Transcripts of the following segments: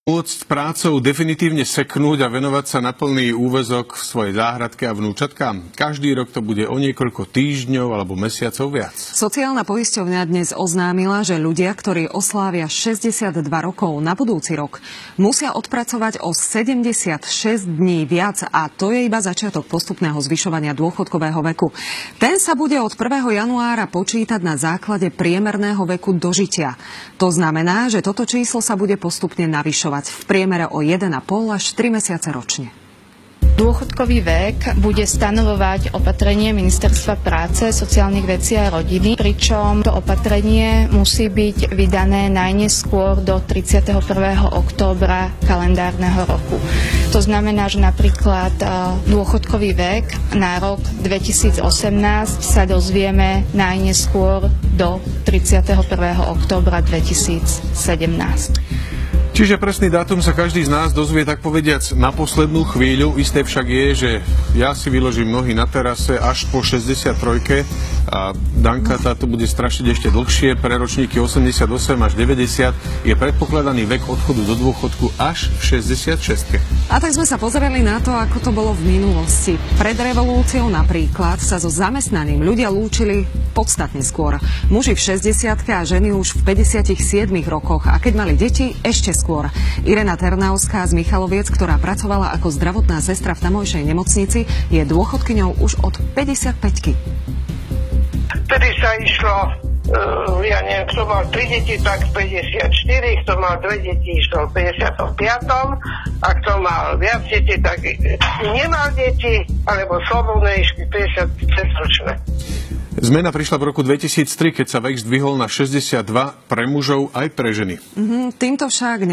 Môcť prácou definitívne seknúť a venovať sa na plný úväzok v svojej záhradke a vnúčatkám. Každý rok to bude o niekoľko týždňov alebo mesiacov viac. Sociálna poisťovňa dnes oznámila, že ľudia, ktorí oslávia 62 rokov na budúci rok, musia odpracovať o 76 dní viac a to je iba začiatok postupného zvyšovania dôchodkového veku. Ten sa bude od 1. januára počítať na základe priemerného veku dožitia. To znamená, že toto číslo sa bude postupne navyšovať v priemere o 1,5 až 3 mesiace ročne. Dôchodkový vek bude stanovovať opatrenie Ministerstva práce, sociálnych vecí a rodiny, pričom to opatrenie musí byť vydané najneskôr do 31. októbra kalendárneho roku. To znamená, že napríklad dôchodkový vek na rok 2018 sa dozvieme najneskôr do 31. októbra 2017. Čiže presný dátum sa každý z nás dozvie, tak povediac, na poslednú chvíľu. Isté však je, že ja si vyložím nohy na terase až po 63. A Danka, táto bude strašiť ešte dlhšie. Pre ročníky 88 až 90 je predpokladaný vek odchodu do dôchodku až v 66. A tak sme sa pozreli na to, ako to bolo v minulosti. Pred revolúciou napríklad sa so zamestnaním ľudia lúčili podstatne skôr. Muži v 60-ke a ženy už v 57 rokoch. A keď mali deti, ešte skôr. Irena Ternauská z Michaloviec, ktorá pracovala ako zdravotná sestra v tamojšej nemocnici, je dôchodkyňou už od 55-ky. Vtedy sa išlo, ja neviem, kto mal 3 deti, tak 54, kto mal 2 deti, išlo v 55. A kto mal viac deti, tak nemal deti, alebo slobodné išli 56 ročné. Zmena prišla v roku 2003, keď sa vek zdvihol na 62 pre mužov aj pre ženy. Týmto však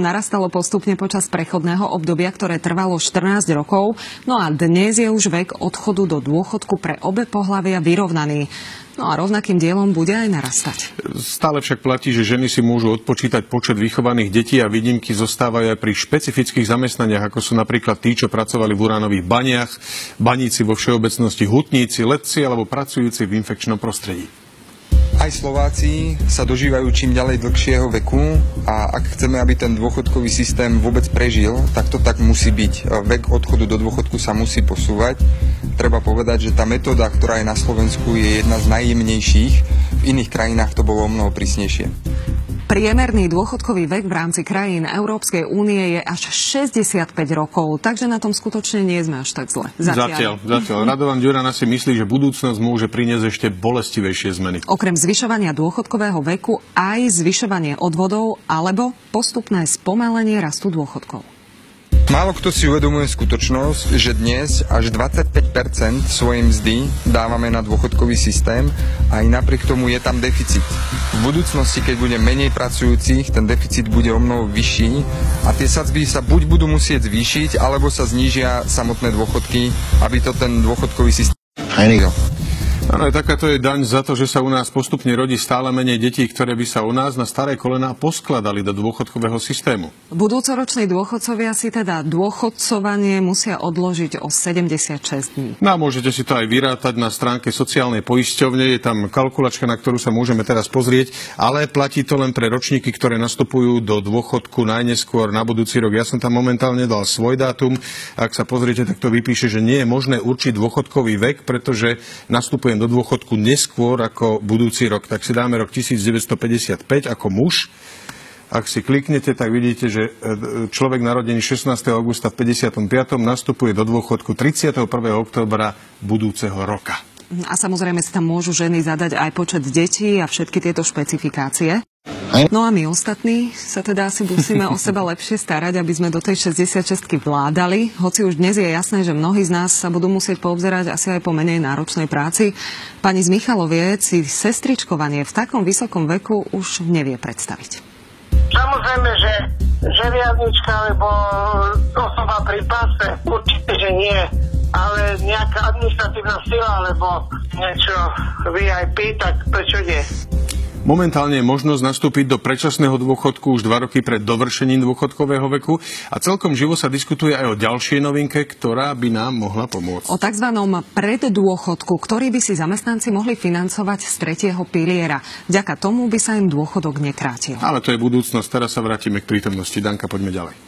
narastalo postupne počas prechodného obdobia, ktoré trvalo 14 rokov. No a dnes je už vek odchodu do dôchodku pre obe pohlavia vyrovnaný. No a rovnakým dielom bude aj narastať. Stále však platí, že ženy si môžu odpočítať počet vychovaných detí a výnimky zostávajú aj pri špecifických zamestnaniach, ako sú napríklad tí, čo pracovali v uránových baniach, baníci vo všeobecnosti, hutníci, letci alebo pracujúci v infekčnom prostredí. Aj Slováci sa dožívajú čím ďalej dlhšieho veku a ak chceme, aby ten dôchodkový systém vôbec prežil, tak to tak musí byť. Vek odchodu do dôchodku sa musí posúvať. Treba povedať, že tá metóda, ktorá je na Slovensku, je jedna z najjemnejších. V iných krajinách to bolo mnoho prísnejšie. Priemerný dôchodkový vek v rámci krajín Európskej únie je až 65 rokov, takže na tom skutočne nie sme až tak zle. Zatiaľ. Radovan Ďurana si myslí, že budúcnosť môže priniesť ešte bolestivejšie zmeny. Okrem zvyšovania dôchodkového veku aj zvyšovanie odvodov alebo postupné spomalenie rastu dôchodkov. Málo kto si uvedomuje skutočnosť, že dnes až 25% svojej mzdy dávame na dôchodkový systém a aj napriek tomu je tam deficit. V budúcnosti, keď bude menej pracujúcich, ten deficit bude omnoho vyšší a tie sadzby sa buď budú musieť zvýšiť, alebo sa znížia samotné dôchodky, aby to ten dôchodkový systém nenechal. Áno, takáto je daň za to, že sa u nás postupne rodí stále menej detí, ktoré by sa u nás na staré kolená poskladali do dôchodkového systému. Budúcoroční dôchodcovia si teda dôchodcovanie musia odložiť o 76 dní. No a môžete si to aj vyrátať na stránke sociálnej poisťovne, je tam kalkulačka, na ktorú sa môžeme teraz pozrieť, ale platí to len pre ročníky, ktoré nastupujú do dôchodku najneskôr na budúci rok. Ja som tam momentálne dal svoj dátum. Ak sa pozriete, tak to vypíše, že nie je možné určiť dôchodkový vek, pretože nastupujem do dôchodku neskôr ako budúci rok. Tak si dáme rok 1955 ako muž. Ak si kliknete, tak vidíte, že človek narodený 16. augusta v 55. nastupuje do dôchodku 31. októbra budúceho roka. A samozrejme si tam môžu ženy zadať aj počet detí a všetky tieto špecifikácie. No a my ostatní sa teda asi musíme o seba lepšie starať, aby sme do tej 66-ky vládali. Hoci už dnes je jasné, že mnohí z nás sa budú musieť poobzerať asi aj po menej náročnej práci. Pani z Michaloviec si sestričkovanie v takom vysokom veku už nevie predstaviť. Samozrejme, že želiaznička alebo osoba pri páse, určite, že nie. Ale nejaká administratívna sila alebo niečo VIP, tak prečo nie? Momentálne je možnosť nastúpiť do predčasného dôchodku už 2 roky pred dovršením dôchodkového veku a celkom živo sa diskutuje aj o ďalšej novinke, ktorá by nám mohla pomôcť. O tzv. Preddôchodku, ktorý by si zamestnanci mohli financovať z 3. piliera. Vďaka tomu by sa im dôchodok nekrátil. Ale to je budúcnosť. Teraz sa vrátime k prítomnosti. Danka, poďme ďalej.